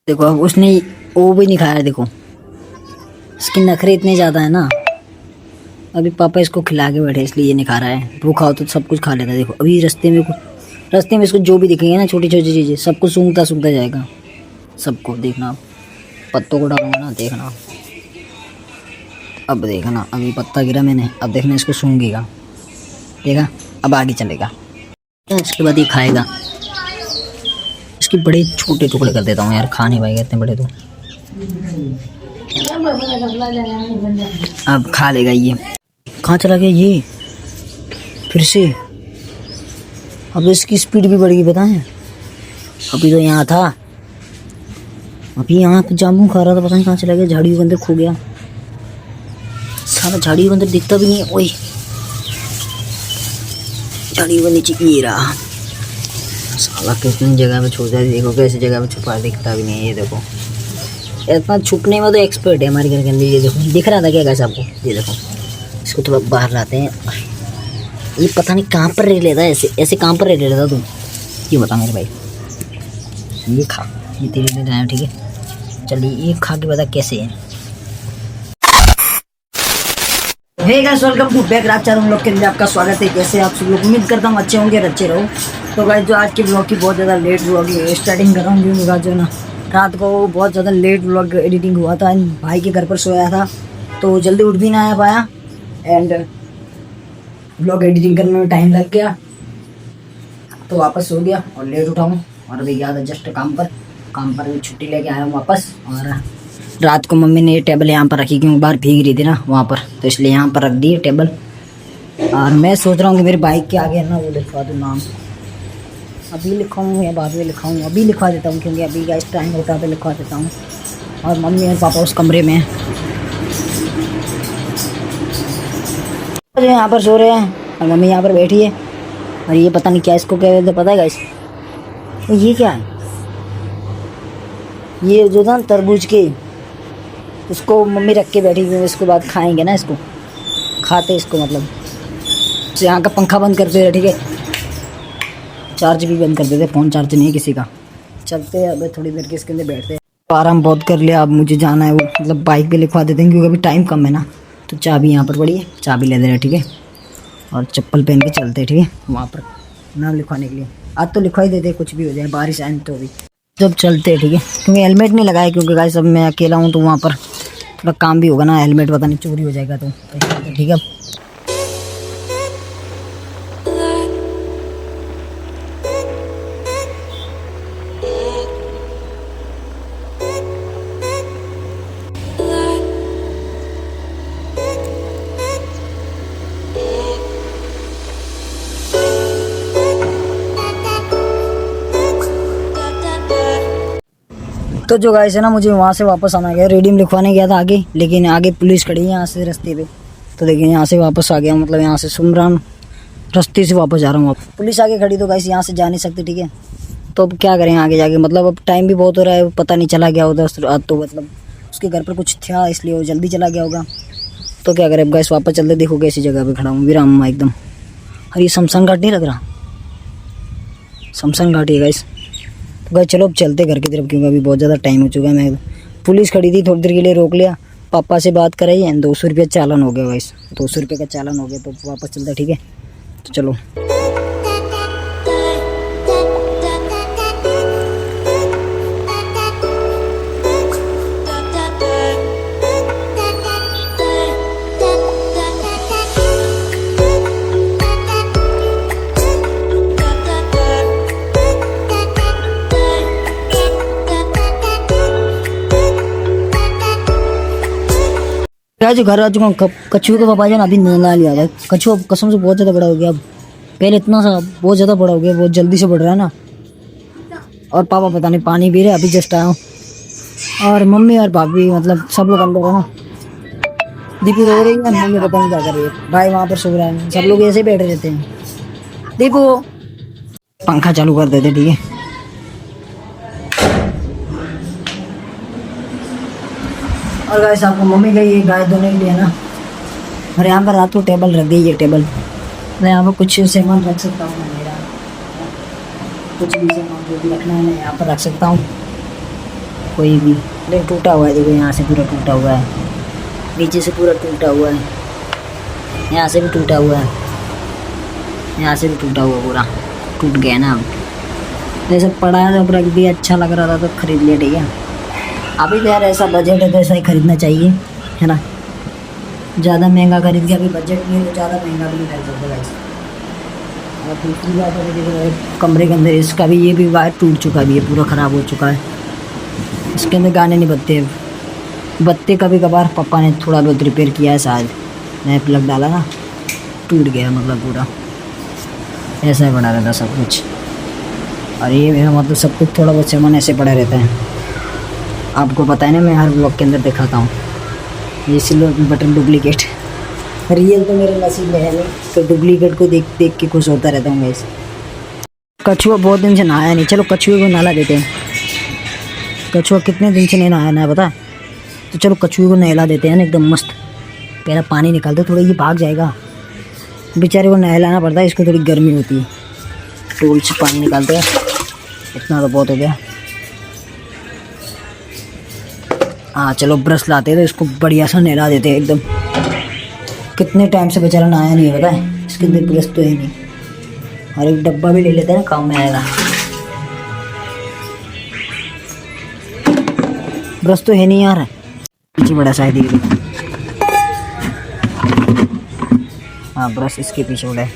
देखो अब उसने वो भी नहीं खाया। देखो इसके नखरे इतने ज़्यादा है ना। अभी पापा इसको खिला के बैठे इसलिए ये नहीं खा रहा है। वो खाओ तो सब कुछ खा लेता है। देखो अभी रास्ते में इसको जो भी दिखेंगे ना, छोटी छोटी चीज़ें, सबको सूंघता सूंघता जाएगा। सबको देखना आप। पत्तों को डालूंगा ना, देखना। अब देखना, अभी पत्ता गिरा मैंने, अब देखना इसको सूंघेगा। देखा, अब आगे चलेगा। इसके बाद ये खाएगा। इसके बड़े छोटे टुकड़े कर देता हूँ यार, खा नहीं पाएगा इतने बड़े तो। अब खा लेगा ये। कहाँ चला गया ये फिर से? अब इसकी स्पीड भी बढ़ गई, बताएं। अभी तो यहाँ था, अभी यहाँ पे जामुन खा रहा था, पता नहीं कहाँ चला गया। झाड़ियों के अंदर खो गया सारा। झाड़ियों के अंदर दिखता भी नहीं है। ओए झाड़ियों के नीचे ये रहा साला। कितनी जगह पे छुपा है, देखो कैसी जगह पे छुपा, दिखता भी नहीं है। ये देखो इतना छुपने में तो एक्सपर्ट है हमारे घर के अंदर। ये देखो दिख रहा था क्या कैसे आपको? ये देखो इसको थोड़ा बाहर लाते हैं। ये पता नहीं कहाँ पर रह लेता है, ऐसे ऐसे कहाँ पर रह लेता तुम? ये बता मेरे भाई। ये खा, ये तेरे लिए लाया, ठीक है? चलिए ये खा के बता कैसे है। Hey guys, welcome to back राजचार। हम लोग के लिए आपका स्वागत है। कैसे आप सब लोग? उम्मीद करता हूँ अच्छे होंगे और अच्छे रहो। तो गाइस, जो आज के ब्लॉग की बहुत ज़्यादा लेट ब्लॉग स्टार्टिंग कर रहा हूँ क्योंकि जो ना रात को बहुत ज़्यादा लेट ब्लॉग एडिटिंग हुआ था। भाई के घर पर सोया था तो जल्दी उठ भी ना आ पाया एंड ब्लॉग एडिटिंग करने में टाइम लग गया तो वापस सो गया और लेट उठा हूँ। और अभी गया था जस्ट काम पर भी छुट्टी लेके आया हूँ वापस। और रात को मम्मी ने ये टेबल यहाँ पर रखी क्योंकि बाहर भीग रही थी ना वहाँ पर, तो इसलिए यहाँ पर रख दी है टेबल। और मैं सोच रहा हूँ कि मेरी बाइक के आगे है ना वो लिखवा दूँ नाम। अभी लिखवाऊँ या बाद में लिखवाऊँ? अभी लिखवा देता हूँ क्योंकि अभी का टाइम होता है तो लिखवा देता हूँ। और मम्मी और पापा उस कमरे में यहाँ पर सो रहे हैं और मम्मी यहाँ पर बैठी है। और ये पता नहीं क्या इसको क्या कहते, पता है गाइस? ये क्या है? ये जो था तरबूज के, उसको मम्मी रख के बैठी हुई है। इसके बाद खाएंगे ना, इसको खाते इसको मतलब। तो यहाँ का पंखा बंद कर दे, ठीक है? चार्ज भी बंद कर देते, फ़ोन चार्ज नहीं है किसी का। चलते हैं अब थोड़ी देर के इसके अंदर बैठते हैं। तो आराम बहुत कर लिया, अब मुझे जाना है वो मतलब बाइक पे लिखवा देते हैं क्योंकि अभी टाइम कम है ना। तो चाबी यहाँ पर पड़ी है, चाबी ले दे रहे, ठीक है? और चप्पल पहन के चलते हैं, ठीक है? वहाँ पर नाम लिखवाने के लिए। आज तो लिखवा ही देते, कुछ भी हो जाए, बारिश आए तो भी जब चलते हैं, ठीक है? क्योंकि हेलमेट नहीं लगाया क्योंकि गाइस अब मैं अकेला हूँ तो वहाँ पर थोड़ा काम भी होगा ना। हेलमेट पता नहीं चोरी हो जाएगा तो ठीक है। तो जो गाइस है ना, मुझे वहाँ से वापस आना गया। रेडीम लिखवाने गया था आगे, लेकिन आगे पुलिस खड़ी है यहाँ से रास्ते पे। तो देखिए यहाँ से वापस आ गया, मतलब यहाँ से सुमरान रास्ते से वापस जा रहा हूँ। पुलिस आगे खड़ी तो गाइस यहाँ से जा नहीं सकते, ठीक है? तो अब क्या करें आगे जाके, मतलब अब टाइम भी बहुत हो रहा है। पता नहीं चला गया उधर तो मतलब उसके घर पर कुछ था इसलिए वो जल्दी चला गया होगा। तो क्या करें अब गाइस, वापस चलते। देखो कैसी जगह पर खड़ा हूँ, विराम एकदम। और ये शमशान घाट नहीं लग रहा? शमशान घाट है गाइस। तो गाइस चलो अब चलते घर की तरफ क्योंकि अभी बहुत ज़्यादा टाइम हो चुका है। मैं पुलिस खड़ी थी, थोड़ी देर के लिए रोक लिया, पापा से बात कराई एंड 200 रुपये चालान हो गया गाइस। 200 रुपये का चालान हो गया तो वापस चलता, ठीक है? तो चलो। जो घर आ चुका हूँ। कछुए का पापा जान अभी ना लिया था। कछुआ कसम से बहुत ज़्यादा बड़ा हो गया। अब पहले इतना सा बहुत ज़्यादा बड़ा हो गया, बहुत जल्दी से बढ़ रहा है ना। और पापा पता नहीं पानी पी रहे, अभी जस्ट आया हूँ। और मम्मी और भाभी मतलब सब लोग अंदर है ना। दीपू रो रही है, मम्मी पता नहीं क्या कर रही है, भाई वहाँ पर सो रहा है, सब लोग ऐसे बैठे रहते हैं। दीपू पंखा चालू कर देते, ठीक है? और गाइस आपको मम्मी गई है गाय धोने के लिए ना। और यहाँ पर रात को टेबल रख दी है, टेबल। मैं यहाँ पर कुछ सामान रख सकता हूँ मेरा, कुछ भी सामान जो भी रखना है मैं यहाँ पर रख सकता हूँ। कोई भी, लेकिन टूटा हुआ है। देखो यहाँ से पूरा टूटा हुआ है, नीचे से पूरा टूटा हुआ है, यहाँ से भी टूटा हुआ है, यहाँ से भी टूटा हुआ, पूरा टूट गया ना। अब जैसे पड़ा है तो रख दिया, अच्छा लग रहा था तो खरीद लिया, ठीक है। अभी तो यार ऐसा बजट है तो ऐसा ही खरीदना चाहिए, है ना। ज़्यादा महंगा खरीद के अभी बजट नहीं है तो ज़्यादा महंगा भी नहीं खरीद सकते गाइस। और दूसरी बात है कमरे के अंदर इसका भी, ये भी वायर टूट चुका है, ये पूरा ख़राब हो चुका है। इसके अंदर गाने नहीं बजते, बजते कभी कभार, पापा ने थोड़ा बहुत रिपेयर किया है शायद, नया प्लग डाला ना, टूट गया मतलब पूरा, ऐसा ही पड़ा रहता सब कुछ। और ये मेरा मतलब सब कुछ थोड़ा बहुत सामान ऐसे पड़ा रहता है, आपको पता है ना, मैं हर ब्लॉग के अंदर दिखाता हूँ। ये सिल्वर बटन डुप्लीकेट, रियल तो मेरे नसीब में है नहीं, तो डुप्लीकेट को देख देख के खुश होता रहता हूँ मैं। कछुआ बहुत दिन से नहाया नहीं, चलो कछुए को नहला देते हैं। कछुआ कितने दिन से नहीं नहाया ना पता, तो चलो कछुए को नहला देते हैं ना, एकदम मस्त। पहला पानी निकाल दो थोड़ा, ये भाग जाएगा, बेचारे को नहलाना पड़ता है, इसको थोड़ी गर्मी होती है। टूल से पानी निकालते हैं, इतना तो बहुत हो गया। हाँ चलो ब्रश लाते हैं तो इसको बढ़िया सा नहला देते हैं एकदम। कितने टाइम से बेचारा नहाया नहीं है, पता है, इसके अंदर ब्रश तो है नहीं। और एक डब्बा भी ले लेते हैं ना, काम में आएगा। ब्रश तो है नहीं यार, पीछे बड़ा शायद ही। हाँ ब्रश इसके पीछे बड़ा है।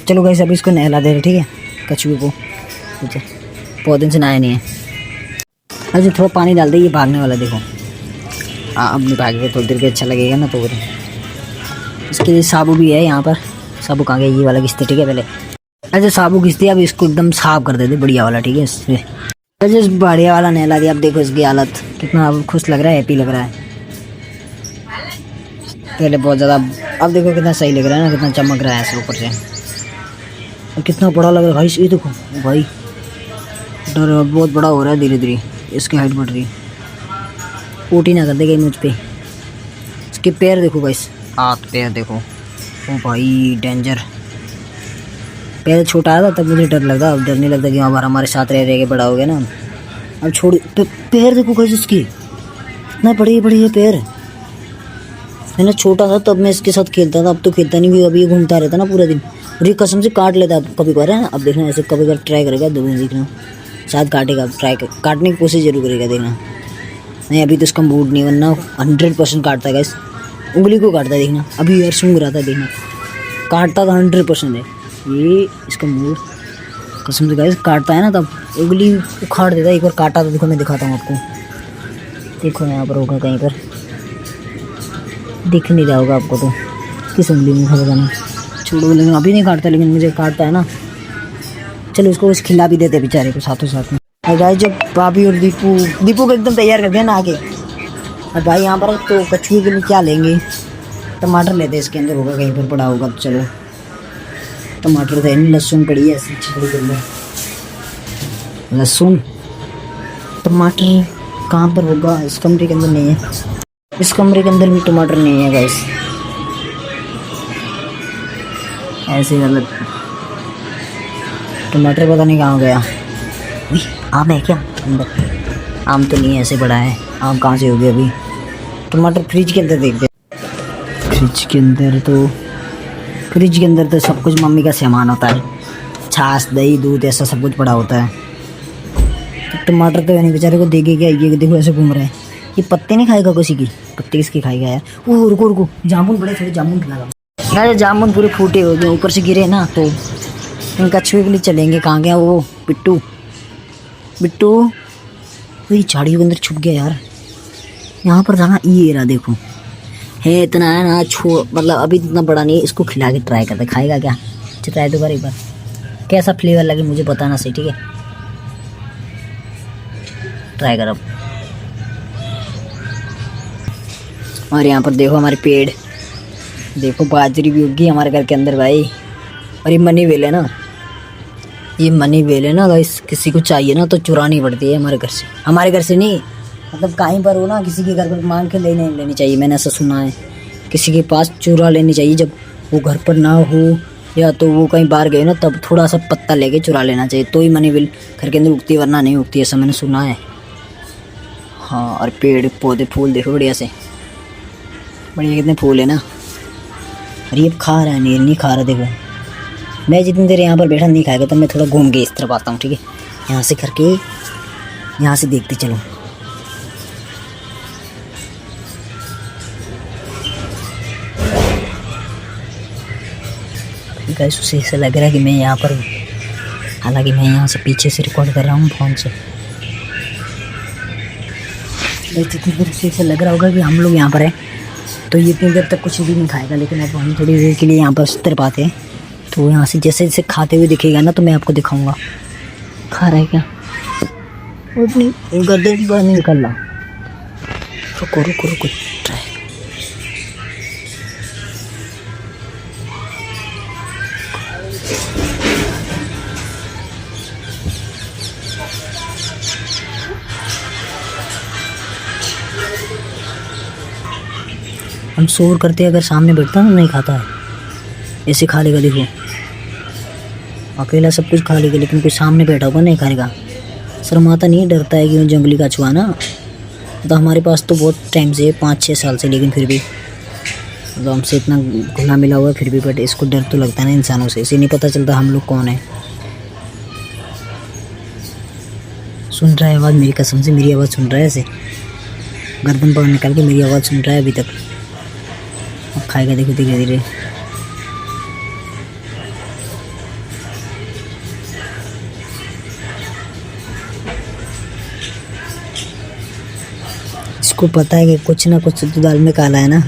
चलो गाइस अभी इसको नहला दे रहे, ठीक है, कछुए को। ठीक है, बहुत दिन से नहाया नहीं है। अरे थोड़ा पानी डाल दे, ये भागने वाला देखो। हाँ अब नहीं भागेगा, थोड़ी देर के अच्छा लगेगा ना, तो इसके लिए साबु भी है यहाँ पर। साबु कहाँ गया, ये वाला घिसते, ठीक है पहले। अच्छा साबु घिसते, अब इसको एकदम साफ कर देते, बढ़िया वाला, ठीक है। इससे अच्छा बढ़िया वाला नहला दिया। अब देखो इसकी हालत, कितना अब खुश लग रहा है, हैप्पी लग रहा है। पहले बहुत ज़्यादा, अब देखो कितना सही लग रहा है ना, कितना चमक रहा है ऐसे ऊपर से, और कितना बड़ा लग रहा है भाई। ये देखो भाई, डर बहुत बड़ा हो रहा है धीरे धीरे, इसकी हाइट बढ़ रही है। पोटी ना कर दे गई मुझ पे। इसके पैर देखो भाई, हाथ पैर देखो, ओ भाई डेंजर। पहले छोटा आया था तब मुझे डर लगता, अब डर नहीं लगता कि हाँ हमारे साथ रह के बड़ा हो गया ना। अब छोड़, पैर देखो भाई इसकी, इतना बड़े बड़े पैर। है ना, छोटा था तब मैं इसके साथ खेलता था, अब तो खेलता नहीं, क्योंकि अभी ये घूमता रहता ना पूरा दिन, और ये कसम से काट लेता है कभी कभार, है ना। अब देखना ऐसे कभी कभार ट्राई करेगा, दो दिन देखना शायद काटेगा, ट्राई काटने की कोशिश जरूर करेगा, देखना। नहीं अभी तो इसका मूड नहीं, वरना 100% काटता है गाइस, उंगली को काटता है, देखना। अभी यार सूंघ रहा था, देखना काटता था 100% है ये इसका मूड, कसम से गाइस। काटता है ना तब उंगली उखाड़ देता है। एक बार काटा था, देखो मैं दिखाता हूँ आपको, देखो यहाँ पर होगा कहीं पर, दिख नहीं रहा होगा आपको, तो किस उंगली में पता नहीं, छोड़ो। लेकिन अभी नहीं काटता, लेकिन मुझे काटता है ना। चलो इसको कुछ खिला भी देते बेचारे को साथों साथ में। और भाई जब भाभी और दीपू को एकदम तैयार कर दिया ना आगे। और भाई यहाँ पर तो कछुए के लिए क्या लेंगे, टमाटर लेते, इसके अंदर होगा कहीं पर पड़ा होगा, तो चलो टमाटर तो नहीं, लहसुन पड़ी है ऐसी छिपड़ी के अंदर, लहसुन टमाटर कहाँ पर होगा, इस कमरे के अंदर नहीं है, इस कमरे के अंदर भी टमाटर नहीं है गाइस, ऐसे गलत। टमाटर पता नहीं कहाँ गया। आम है क्या अंदर, आम तो नहीं है, ऐसे बड़ा है, आम कहाँ से हो गया अभी। टमाटर फ्रिज के अंदर देखते, फ्रिज के अंदर तो सब कुछ मम्मी का सामान होता है, छाछ दही दूध ऐसा सब कुछ पड़ा होता है। तो टमाटर तो यानी बेचारे को देखे क्या, ये देखो ऐसे घूम रहा है। ये पत्ते नहीं खाएगा किसी की, पत्ते किसकी खाएगा यार। वो रुको जामुन बड़े, थोड़े जामुन खिला यार। जामुन पूरे फूटे हो गए, ऊपर से गिरे ना, तो कछुए के लिए चलेंगे। कहाँ गया वो बिट्टू, वही झाड़ियों के अंदर छुप गया यार। यहाँ पर जाना, ये रहा देखो, है इतना है ना, मतलब अभी इतना बड़ा नहीं है। इसको खिला के ट्राई करते, खाएगा क्या, ट्राई दो बार, एक बार कैसा फ्लेवर लगे मुझे बताना सही, ठीक है। ट्राई कर अब। और यहाँ पर देखो हमारे पेड़, देखो बाजरी भी उगी हमारे घर के अंदर भाई। और ये मनी वेल है ना, ये मनी वेल है ना गाइस, किसी को चाहिए ना तो चुरानी पड़ती है हमारे घर से। हमारे घर से नहीं, मतलब कहीं पर हो ना, किसी के घर पर मांग के लेनी चाहिए, मैंने ऐसा सुना है। किसी के पास चुरा लेनी चाहिए, जब वो घर पर ना हो या तो वो कहीं बाहर गए ना, तब थोड़ा सा पत्ता लेके चुरा लेना चाहिए, तो ही मनी वेल घर के अंदर उगती है, वरना नहीं उगती, ऐसा मैंने सुना है। हाँ, और पेड़ पौधे फूल देखो बढ़िया से, बढ़िया कितने फूल है ना। और ये खा रहा है, नहीं खा रहा। देखो मैं जितनी देर यहाँ पर बैठा नहीं खाएगा, तो मैं थोड़ा घूम के इस तरफ आता हूँ, ठीक है। यहाँ से करके यहाँ से देखते चलो। गाइस उसे ऐसा लग रहा है कि मैं यहाँ पर हूँ, हालांकि मैं यहाँ से पीछे से रिकॉर्ड कर रहा हूँ फ़ोन से। जितनी देर से ऐसा लग रहा होगा कि हम लोग यहाँ पर हैं, तो ये इतनी देर तक कुछ भी नहीं खाएगा। लेकिन अब हम थोड़ी देर के लिए यहाँ पर उतर पाते हैं, तो यहाँ से जैसे जैसे खाते हुए दिखेगा ना, तो मैं आपको दिखाऊंगा। खा रहा है क्या? अपनी गर्दन की बाहर नहीं निकल रहा। रुको रुको रुको, ट्राई। हम शोर करते अगर सामने बैठता ना, नहीं खाता है, ऐसे खा लेगा। देखो अकेला सब कुछ खा लेगा, लेकिन कोई सामने बैठा होगा नहीं खाएगा। शर्माता नहीं, डरता है कि वो जंगली का छुआ ना। तो हमारे पास तो बहुत टाइम से 5-6 साल से, लेकिन फिर भी मतलब हमसे इतना घुला मिला हुआ है फिर भी, बट इसको डर तो लगता है ना इंसानों से। इसे नहीं पता चलता हम लोग कौन है। सुन रहा है आवाज़ मेरी, कसम से मेरी आवाज़ सुन रहा है। ऐसे गर्दन बाहर निकाल के मेरी आवाज़ सुन रहा है अभी तक। अब खाएगा, देखो धीरे धीरे। इसको पता है कि कुछ ना कुछ तो दाल में काला है ना,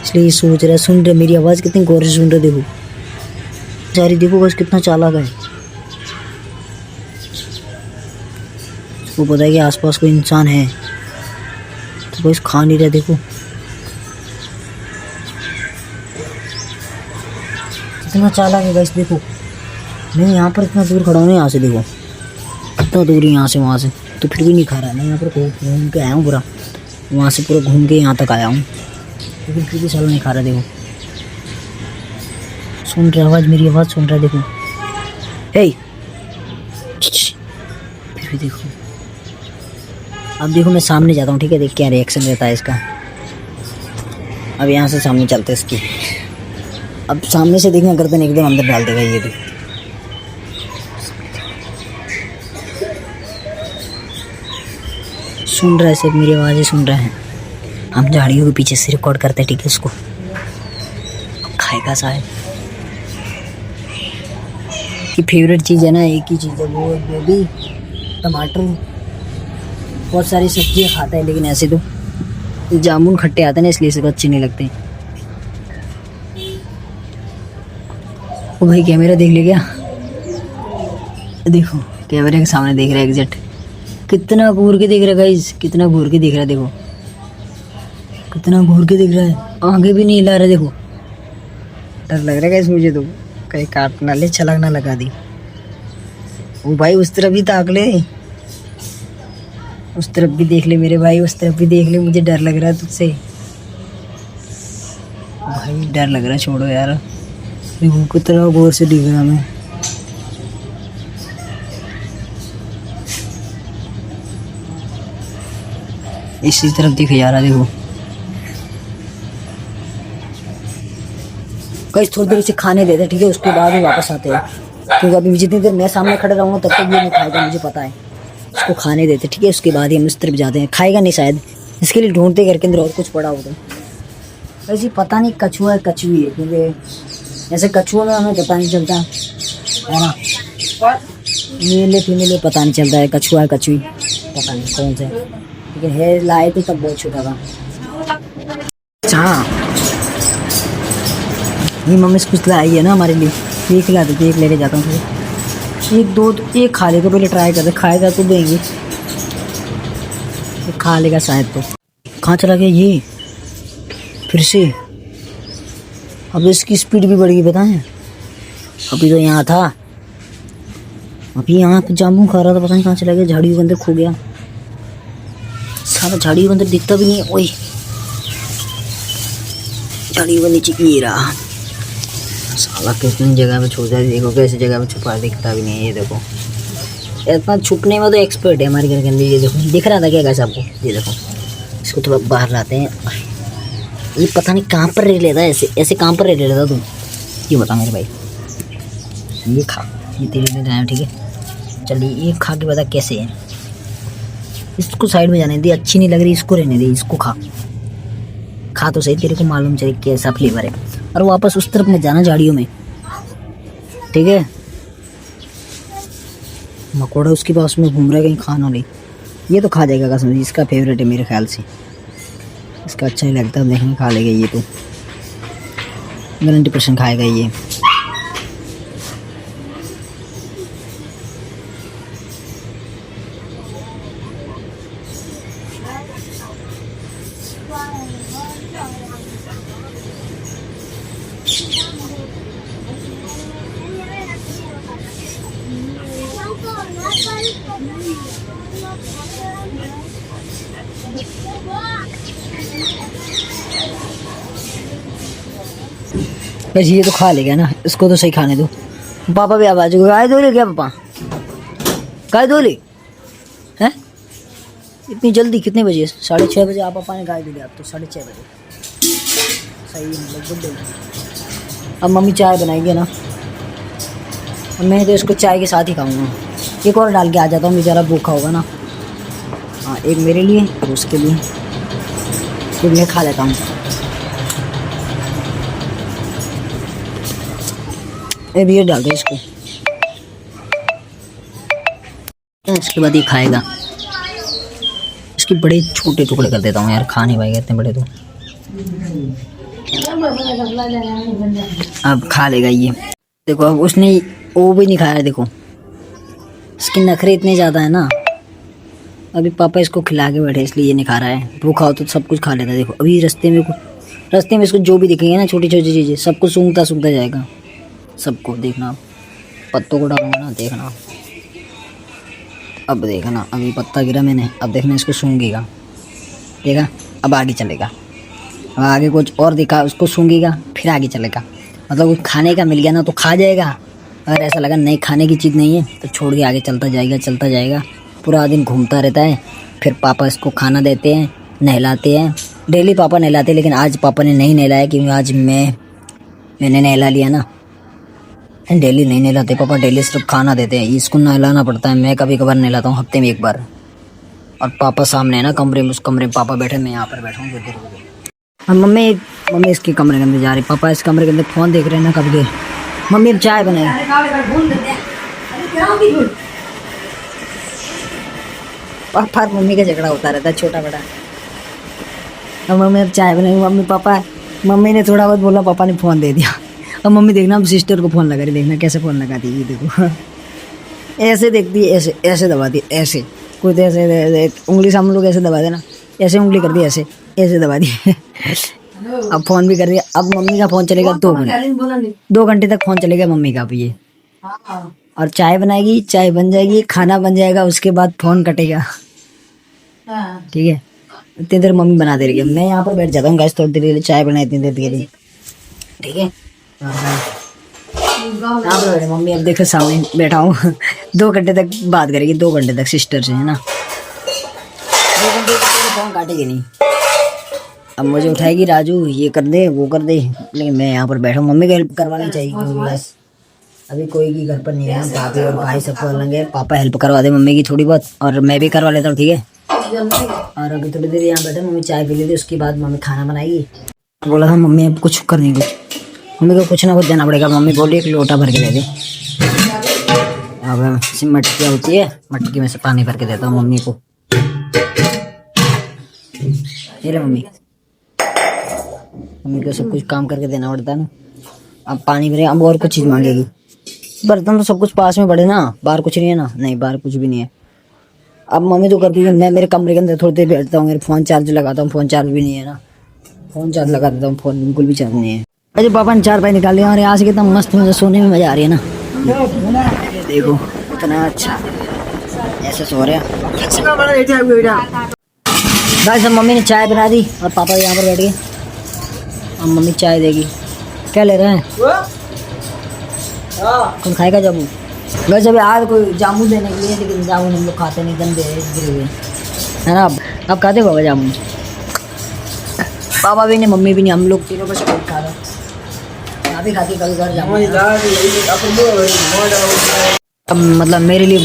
इसलिए ये सोच रहा है। सुन रहे मेरी आवाज़ कितनी गौर से सुन रहे, देखो सारी। देखो बस कितना चालाक है। इसको पता है कि आसपास कोई इंसान है, तो बस खा नहीं रहा। देखो कितना चालाक है गाइस। देखो मैं यहाँ पर इतना दूर खड़ा हूँ ना, यहाँ से देखो कितना दूर है यहाँ से वहाँ से, तो फिर भी नहीं खा रहा है। मैं यहाँ पर घूम के आया हूँ पूरा, वहाँ से पूरा घूम के यहाँ तक आया हूँ, लेकिन फिर भी सालों नहीं खा रहा। देखो सुन रहा आवाज़, मेरी आवाज़ सुन रहा है। देखो हे, फिर भी देखो। अब देखो मैं सामने जाता हूँ, ठीक है। देख क्या रिएक्शन रहता है इसका। अब यहाँ से सामने चलते इसकी। अब सामने से देखना, गर्दन एकदम अंदर डाल देगा ये भी। सुन रहा है सिर्फ मेरी आवाज़ ही सुन रहा है। हम झाड़ियों के पीछे से रिकॉर्ड करते हैं, ठीक है। उसको खाएगा शायद। कि फेवरेट चीज़ है ना, एक ही चीज़ है, वो गोभी, टमाटर, बहुत सारी सब्जियाँ खाता है। लेकिन ऐसे तो जामुन खट्टे आते हैं ना, इसलिए इसको अच्छे नहीं लगते। ओ भाई कैमरा देख ले क्या? देखो कैमरे के सामने देख रहा है एग्जैक्ट, कितना घूर के देख रहा है गाइस, कितना घूर के देख रहा है। देखो कितना घूर के देख रहा है, आगे भी नहीं हिला रहा। देखो डर लग रहा है गाइस मुझे तो, कहीं काट ना ले, छलांग ना लगा दी। वो भाई उस तरफ भी ताक ले, उस तरफ भी देख ले मेरे भाई, उस तरफ भी देख ले। मुझे डर लग रहा है तुझसे भाई, डर लग रहा है। छोड़ो यार, देखो कितना गौर से दिख रहा मैं। इसी तरफ दिखे जा रहा। देखो गाइस थोड़ी देर इसे खाने देते, ठीक है। उसके बाद ही वापस आते हैं, क्योंकि अभी जितनी देर मैं सामने खड़े रहूँगा तब तक ये नहीं खाएगा, मुझे पता है। उसको खाने देते, ठीक है। उसके बाद ही हम उस तरफ जाते हैं। खाएगा नहीं शायद, इसके लिए ढूंढते घर के अंदर और कुछ पड़ा होता है। वैसे पता नहीं कछुआ है कछुई है, क्योंकि ऐसे कछुआ में हमें पता नहीं चलता है ना, मेले फीमेले पता नहीं चलता है। कछुआ है कछुई पता नहीं कौन से, लेकिन है लाए थे तब बहुत छोटा था। हाँ ये मम्मी से कुछ लाई है ना हमारे लिए, ये खिला देती, एक लेके जाता हूँ। एक दो एक खा लेगा, पहले ट्राई करते, खाएगा तो देंगे, खा लेगा शायद। तो कहाँ चला गया ये फिर से? अब इसकी स्पीड भी बढ़ गई, बताएं। अभी तो यहाँ था, अभी यहाँ जामुन खा रहा था, पता नहीं कहाँ चला गया। झाड़ियों के अंदर खो गया, सारा झाड़ियों के अंदर दिखता भी नहीं है। ओए झाड़ियों के नीचे ये रहा साला, कितनी जगह में छुपा है। देखो कैसी जगह में छुपा, दिखता भी नहीं है। ये देखो इतना छुपने में तो एक्सपर्ट है हमारे घर के अंदर। ये देखो दिख रहा था क्या गाइस आपको, ये देखो इसको थोड़ा बाहर लाते हैं। ये पता नहीं कहाँ पर रह लेता है, ऐसे ऐसे कहाँ पर रह लेता तुम, ये बता मेरे भाई। ये खा, ये तेरे लिए लाया, ठीक है। चलिए ये खा के बता कैसे है। इसको साइड में जाने दे, अच्छी नहीं लग रही, इसको रहने दे, इसको खा। खा तो सही, तेरे को मालूम चले कैसा फ्लेवर है। और वापस उस तरफ में जाना झाड़ियों में, ठीक है। मकोड़ा उसके पास में घूम रहा है कहीं खाना नहीं। ये तो खा जाएगा कसम, इसका फेवरेट है मेरे ख्याल से। इसका अच्छा ही लगता है, देखने खा लेगा ये तो, गारंटी % खाएगा ये। बस ये तो खा लेगा ना, इसको तो सही खाने दो। पापा भी आवाज गाय धो ले क्या पापा, गाय धो ले हैं इतनी जल्दी? कितने बजे? 6:30 बजे आप पापा ने गाय धो लिया, अब तो 6:30 बजे। सही है, मतलब गुड डे। अब मम्मी चाय बनाएगी ना, और मैं तो इसको चाय के साथ ही खाऊंगा। एक और डाल के आ जाता हूँ, बेचारा भूखा होगा ना। हाँ एक मेरे लिए और उसके लिए, फिर मैं खा लेता हूँ। ये डाल दो इसको, इसके बाद ये खाएगा। इसके बड़े छोटे टुकड़े कर देता हूँ यार, खा नहीं पाएगा इतने बड़े तो। अब खा लेगा ये। देखो अब उसने वो भी नहीं खाया, देखो इसके नखरे इतने ज़्यादा है ना। अभी पापा इसको खिला के बैठे इसलिए ये नहीं खा रहा है। भूखा हो तो सब कुछ खा लेता है। देखो अभी रास्ते में इसको जो भी दिखेंगे ना, छोटी छोटी चीज़ें, सबको सूंघता जाएगा। सबको देखना, पत्तों को डालूंगा ना, देखना। अब देखना, अभी पत्ता गिरा मैंने, अब देखना इसको सूंघेगा, देखा। अब आगे चलेगा, अब आगे कुछ और दिखा उसको सूंघेगा, फिर आगे चलेगा। मतलब कुछ खाने का मिल गया ना तो खा जाएगा, अगर ऐसा लगा नहीं खाने की चीज़ नहीं है तो छोड़ के आगे चलता जाएगा। पूरा दिन घूमता रहता है। फिर पापा इसको खाना देते हैं, नहलाते हैं। डेली पापा नहलाते हैं, लेकिन आज पापा ने नहीं नहलाया क्योंकि आज मैंने नहला लिया ना। डेली नहीं नहलाते पापा, डेली सिर्फ खाना देते हैं। इसको नहलाना पड़ता है, मैं कभी कभार नहलाता हूँ हफ्ते में एक बार। और पापा सामने है ना कमरे में, उस कमरे में पापा बैठे, मैं यहाँ पर बैठा हूँ। और मम्मी इसके कमरे के अंदर जा रही, पापा इस कमरे के अंदर फ़ोन देख रहे हैं ना कब के। मम्मी अब चाय बनाए, पापा मम्मी का झगड़ा होता रहता है छोटा बड़ा। अब मम्मी अब चाय बनाई, मम्मी ने थोड़ा बहुत बोला, पापा ने फ़ोन दे दिया। अब मम्मी देखना, अब सिस्टर को फ़ोन लगा रही, देखना कैसे फ़ोन लगाती है। ये देखो ऐसे देखती है, ऐसे दबाती है, ऐसे कोई तो ऐसे उंगली से हम लोग ऐसे दबा देना, ऐसे उंगली कर दी, ऐसे दबा दी। अब फ़ोन भी कर रही है। अब मम्मी का फ़ोन चलेगा 2 घंटे तक फ़ोन चलेगा मम्मी का। अब ये और चाय बनाएगी, चाय बन जाएगी, खाना बन जाएगा, उसके बाद फ़ोन कटेगा। ठीक है, इतनी देर मम्मी बना दे रही है, मैं यहाँ पर बैठ जाता हूँ गैस थोड़ी देर के लिए, चाय बनाए इतनी देर के लिए। ठीक है, यहाँ पर बैठे मम्मी, अब देखो सामने बैठा हूँ। 2 घंटे तक बात करेगी, 2 घंटे तक सिस्टर से, है ना। 2 घंटे तक फ़ोन काटेगी नहीं। अब मुझे उठाएगी, राजू ये कर दे वो कर दे, लेकिन मैं यहाँ पर बैठा हूँ। मम्मी को हेल्प करवानी चाहिए बस। अभी कोई की घर पर नहीं है, भाभी और भाई सबको अलग है। पापा हेल्प करवा दे मम्मी की थोड़ी बहुत, और मैं भी करवा लेता हूँ, ठीक है। और अभी थोड़ी देर यहाँ बैठे, मम्मी चाय पी लेती, उसके बाद मम्मी खाना बनाएगी। बोला था मम्मी अब कुछ करनी, मम्मी को कुछ ना कुछ देना पड़ेगा। मम्मी बोली 1 लोटा भर के दे दे। अब मटकी होती है, मटकी में से पानी भर के देता हूँ मम्मी को। ये ले मम्मी को सब कुछ काम करके देना पड़ता है ना। अब पानी भरे, अब और कुछ चीज़ मांगेगी। बर्तन तो सब कुछ पास में पड़े ना, बाहर कुछ नहीं है ना। नहीं, बाहर कुछ भी नहीं है। अब मम्मी तो करती है, मैं मेरे कमरे के अंदर थोड़ी देर बैठता हूँ, मेरे फ़ोन चार्ज लगाता हूँ, फ़ोन चार्ज भी नहीं है ना। फ़ोन चार्ज लगा देता हूँ, फ़ोन बिल्कुल भी चार्ज नहीं है। अरे पापा ने 4 पाई निकाल लिया, और यहाँ से कितना मस्त मुझे सोने में मज़ा आ रही है ना। देखो इतना अच्छा ऐसे सो रहे हैं। भाई सब मम्मी ने चाय बना दी और पापा यहाँ पर बैठ गए। अब मम्मी चाय देगी। क्या ले रहे हैं? कौन खाएगा? जब वैसे अभी आज कोई जामुन देने के लिए, लेकिन जामुन हम लोग खाते नहीं, गंदे गिरे हुए है ना। अब खाते बाबा जामुन? पापा भी नहीं, मम्मी भी नहीं, हम लोग तीनों बस खा रहे हैं। यहाँ भी खाती कभी घर जामुन। अब मतलब मेरे लिए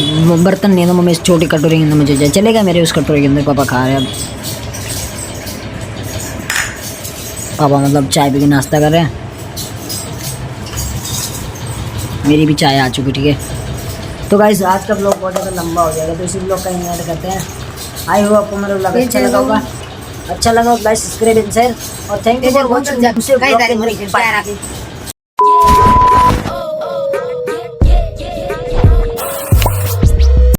बर्तन नहीं है, तो मम्मी इस छोटी कटोरी के अंदर मुझे चलेगा, मेरे उस कटोरी के अंदर पापा खा रहे हैं। अब पापा मतलब चाय पी के नाश्ता कर रहे हैं, मेरी भी चाय आ चुकी, ठीक है। तो गाइस आज का ब्लॉग बहुत ज़्यादा लंबा हो जाएगा, तो इसी ब्लॉग का एंड करते हैं। आई होप आपको मेरा ब्लॉग अच्छा लगा होगा। अच्छा लगा लाइक सब्सक्राइब एंड शेयर, और थैंक यू फॉर वॉचिंग।